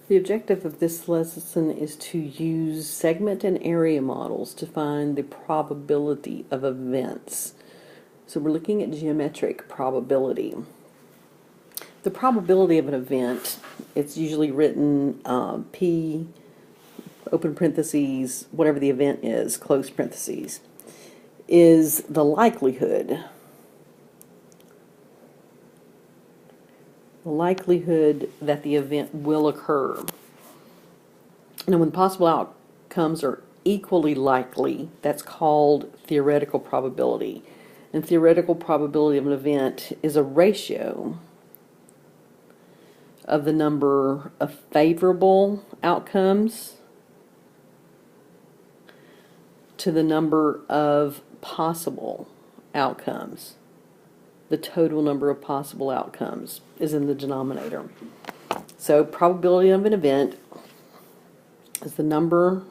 The objective of this lesson is to use segment and area models to find the probability of events. So we're looking at geometric probability. The probability of an event, it's usually written P, open parentheses, whatever the event is, close parentheses, is the likelihood that the event will occur. Now, when possible outcomes are equally likely, that's called theoretical probability. And theoretical probability of an event is a ratio of the number of favorable outcomes to the number of possible outcomes. The total number of possible outcomes is in the denominator. So probability of an event is the number of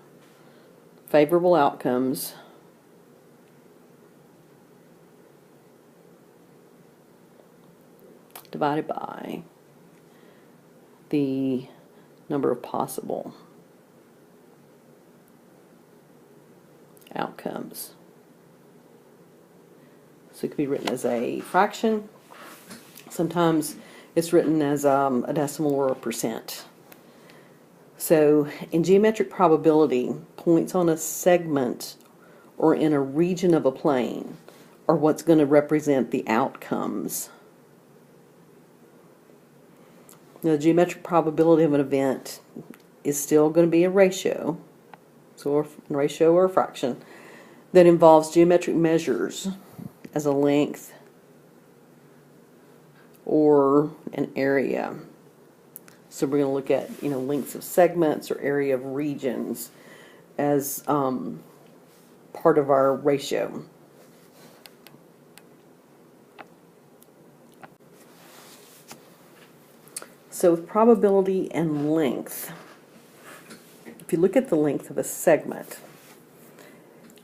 favorable outcomes divided by the number of possible outcomes. So it could be written as a fraction. Sometimes it's written as a decimal or a percent. So in geometric probability, points on a segment or in a region of a plane are what's going to represent the outcomes. Now, the geometric probability of an event is still going to be a ratio, so a ratio or a fraction, that involves geometric measures as a length or an area. So we're going to look at lengths of segments or area of regions as part of our ratio. So with probability and length, if you look at the length of a segment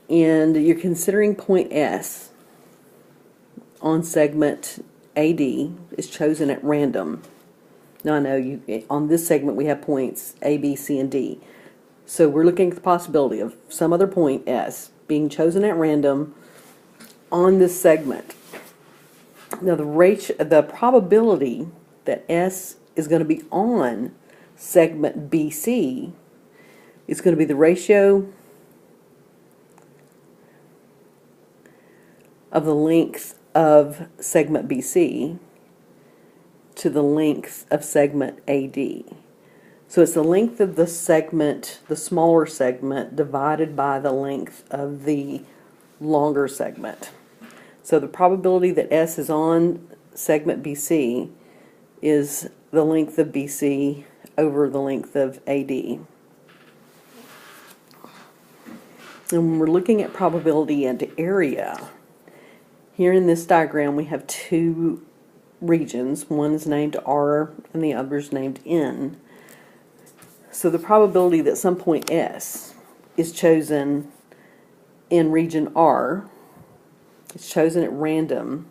and you're considering point S on segment AD is chosen at random. Now I know on this segment we have points A, B, C, and D. So we're looking at the possibility of some other point S being chosen at random on this segment. Now the probability that S is going to be on segment BC is going to be the ratio of the length of segment BC to the length of segment AD. So it's the length of the segment, the smaller segment, divided by the length of the longer segment. So the probability that S is on segment BC is the length of BC over the length of AD. And when we're looking at probability and area, here in this diagram we have two regions. One is named R and the other is named N. So the probability that some point S is chosen in region R, it's chosen at random,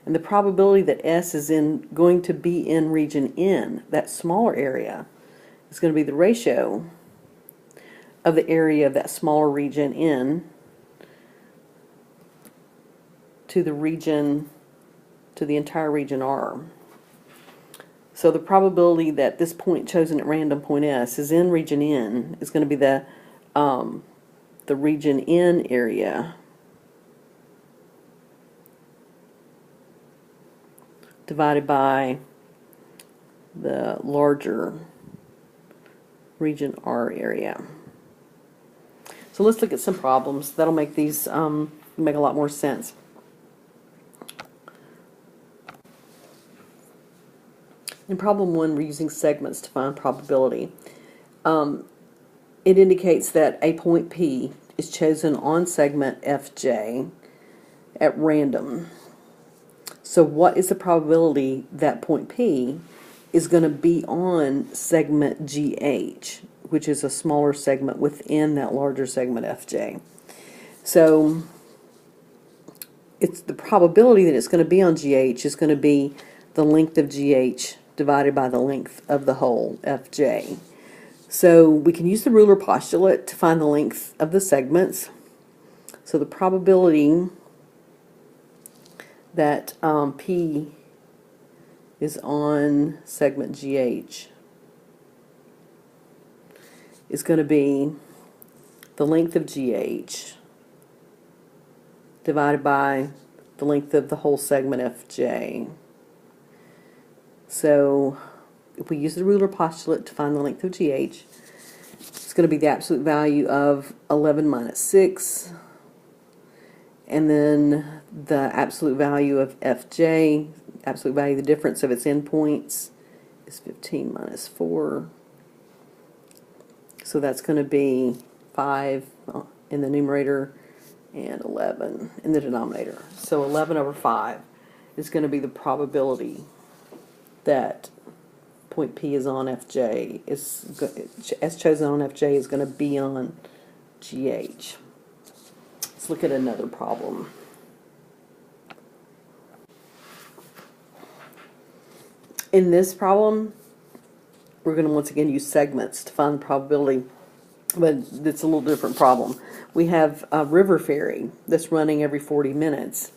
and the probability that S is going to be in region N, that smaller area, is going to be the ratio of the area of that smaller region N to the entire region R. So the probability that this point chosen at random, point S, is in region N is going to be the region N area divided by the larger region R area. So let's look at some problems. That'll make these make a lot more sense. In problem 1, we're using segments to find probability. It indicates that a point P is chosen on segment FJ at random. So what is the probability that point P is going to be on segment GH, which is a smaller segment within that larger segment FJ? So it's the probability that it's going to be on GH is going to be the length of GH divided by the length of the whole FJ. So we can use the ruler postulate to find the length of the segments. So the probability that P is on segment GH is going to be the length of GH divided by the length of the whole segment FJ. So if we use the ruler postulate to find the length of GH, it's going to be the absolute value of 11 minus 6, and then the absolute value of FJ, absolute value of the difference of its endpoints, is 15 minus 4. So that's going to be 5 in the numerator and 11 in the denominator. So 11 over 5 is going to be the probability that point P is on FJ, as chosen on FJ, is going to be on GH. Let's look at another problem. In this problem, we're going to once again use segments to find the probability, but it's a little different problem. We have a river ferry that's running every 40 minutes.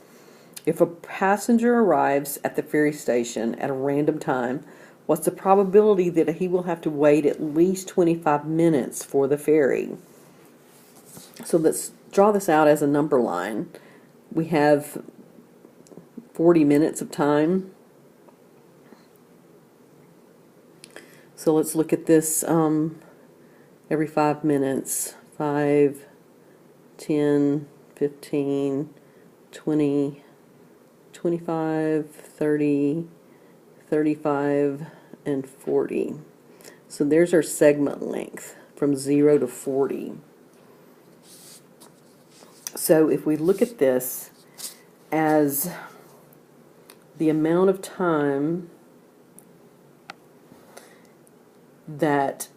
If a passenger arrives at the ferry station at a random time, what's the probability that he will have to wait at least 25 minutes for the ferry? So let's draw this out as a number line. We have 40 minutes of time. So let's look at this every 5 minutes. 5, 10, 15, 20, 25, 30, 35, and 40. So there's our segment length from 0 to 40. So if we look at this as the amount of time that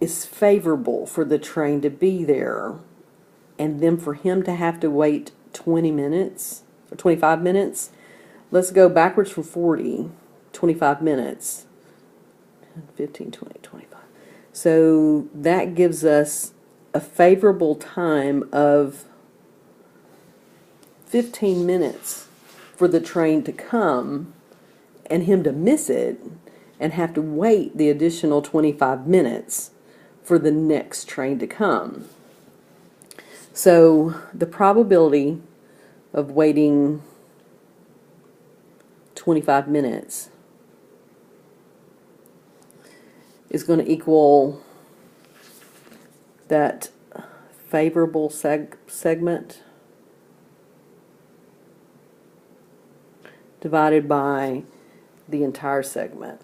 is favorable for the train to be there, and then for him to have to wait 20 minutes or 25 minutes, let's go backwards from 40, 25 minutes, 15, 20, 25. So that gives us a favorable time of 15 minutes for the train to come and him to miss it and have to wait the additional 25 minutes for the next train to come. So the probability of waiting 25 minutes is going to equal that favorable segment divided by the entire segment.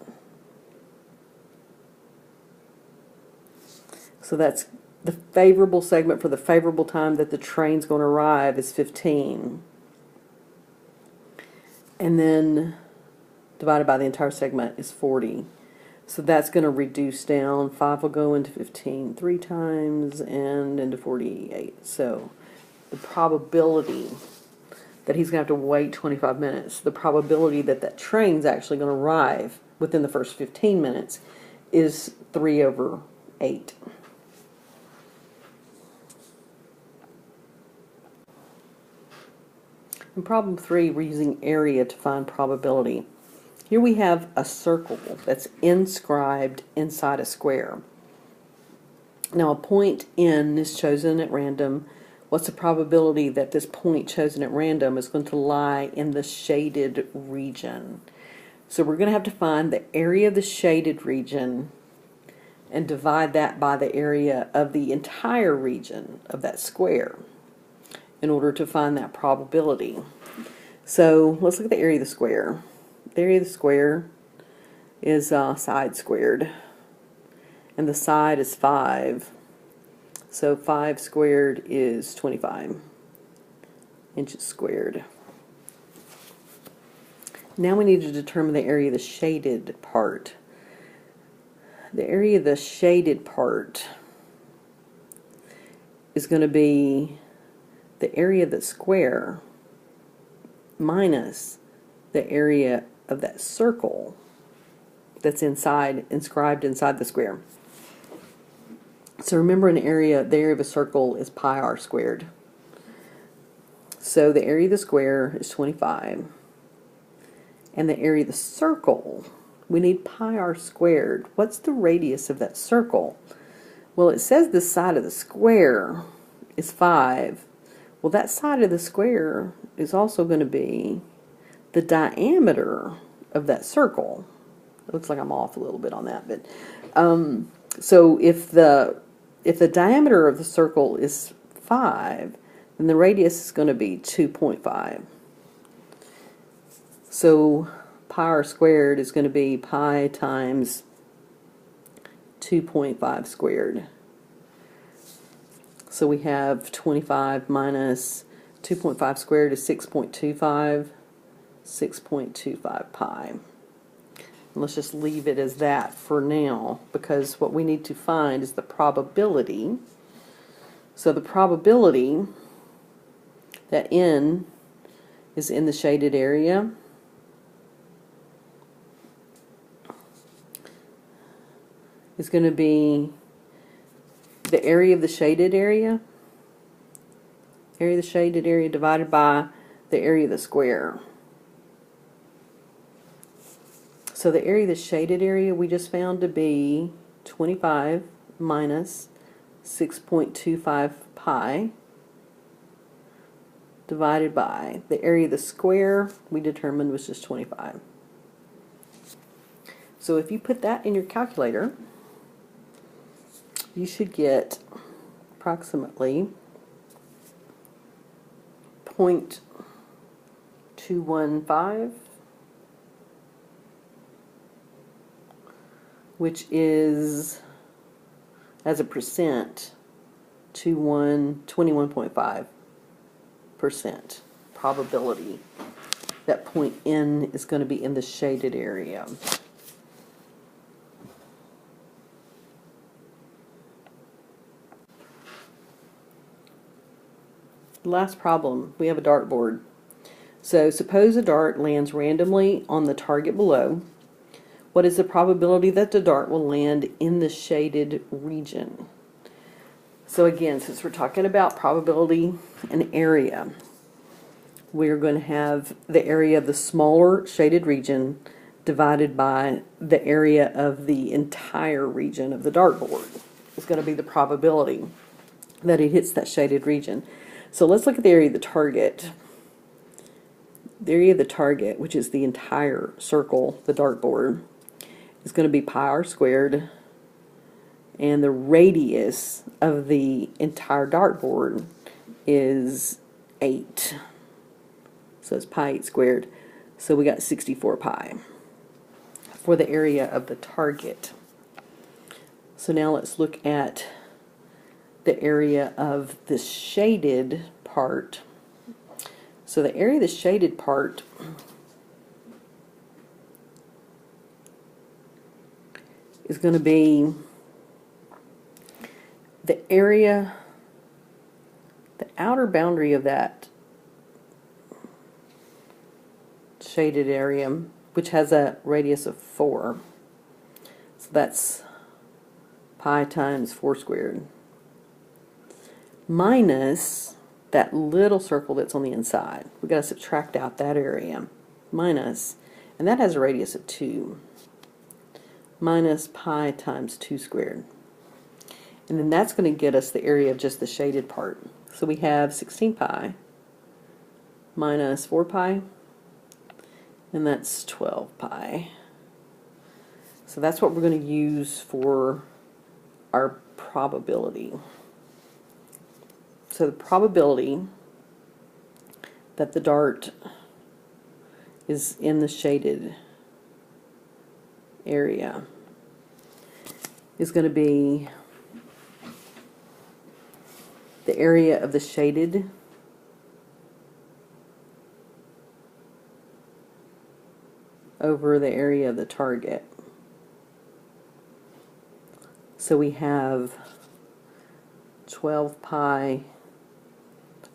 So that's the favorable segment for the favorable time that the train's going to arrive is 15. And then divided by the entire segment is 40. So that's going to reduce down. 5 will go into 15 3 times and into 48. So the probability that he's going to have to wait 25 minutes, the probability that that train's actually going to arrive within the first 15 minutes is 3 over 8. In problem 3, we're using area to find probability. Here we have a circle that's inscribed inside a square. Now a point N is chosen at random. What's the probability that this point chosen at random is going to lie in the shaded region? So we're going to have to find the area of the shaded region and divide that by the area of the entire region of that square in order to find that probability. So let's look at the area of the square. The area of the square is side squared, and the side is 5. So 5 squared is 25 inches squared. Now we need to determine the area of the shaded part. The area of the shaded part is going to be the area of the square minus the area of that circle that's inscribed inside the square. So remember, the area of a circle is pi r squared. So the area of the square is 25. And the area of the circle, we need pi r squared. What's the radius of that circle? Well, it says the side of the square is 5. Well, that side of the square is also going to be the diameter of that circle. It looks like I'm off a little bit on that, but so if the diameter of the circle is 5, then the radius is going to be 2.5. So pi r squared is going to be pi times 2.5 squared. So we have 25 minus 2.5 squared is 6.25, 6.25 pi. And let's just leave it as that for now, because what we need to find is the probability. So the probability that n is in the shaded area is going to be the area of the shaded area, divided by the area of the square. So the area of the shaded area we just found to be 25 minus 6.25 pi divided by the area of the square we determined was just 25. So if you put that in your calculator, you should get approximately 0.215, which is, as a percent, 21.5% probability that point N is going to be in the shaded area. Last problem, we have a dartboard. So suppose a dart lands randomly on the target below. What is the probability that the dart will land in the shaded region? So again, since we're talking about probability and area, we're going to have the area of the smaller shaded region divided by the area of the entire region of the dartboard. It's going to be the probability that it hits that shaded region. So let's look at the area of the target. The area of the target, which is the entire circle, the dartboard, is going to be pi r squared, and the radius of the entire dartboard is 8. So it's pi 8 squared. So we got 64 pi for the area of the target. So now let's look at the area of the shaded part. So the area of the shaded part is going to be the area, the outer boundary of that shaded area, which has a radius of 4. So that's pi times 4 squared, minus that little circle that's on the inside. We've got to subtract out that area, minus, and that has a radius of 2, minus pi times 2 squared. And then that's going to get us the area of just the shaded part. So we have 16 pi minus 4 pi, and that's 12 pi. So that's what we're going to use for our probability. So the probability that the dart is in the shaded area is going to be the area of the shaded over the area of the target. So we have 12 pi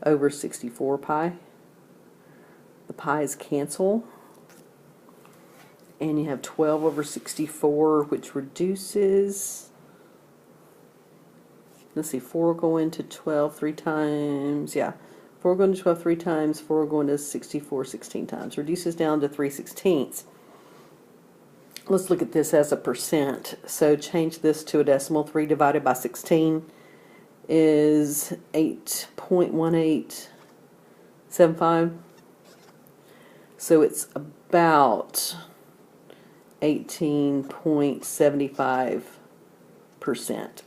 over 64 pi. The pi's cancel, and you have 12 over 64, which reduces let's see, 4 will go into 12 3 times, yeah. 4 will go into 12 3 times, 4 will go into 64 16 times. Reduces down to 3/16. Let's look at this as a percent. So change this to a decimal. 3 divided by 16 is 8.1875. So it's about 18.75%.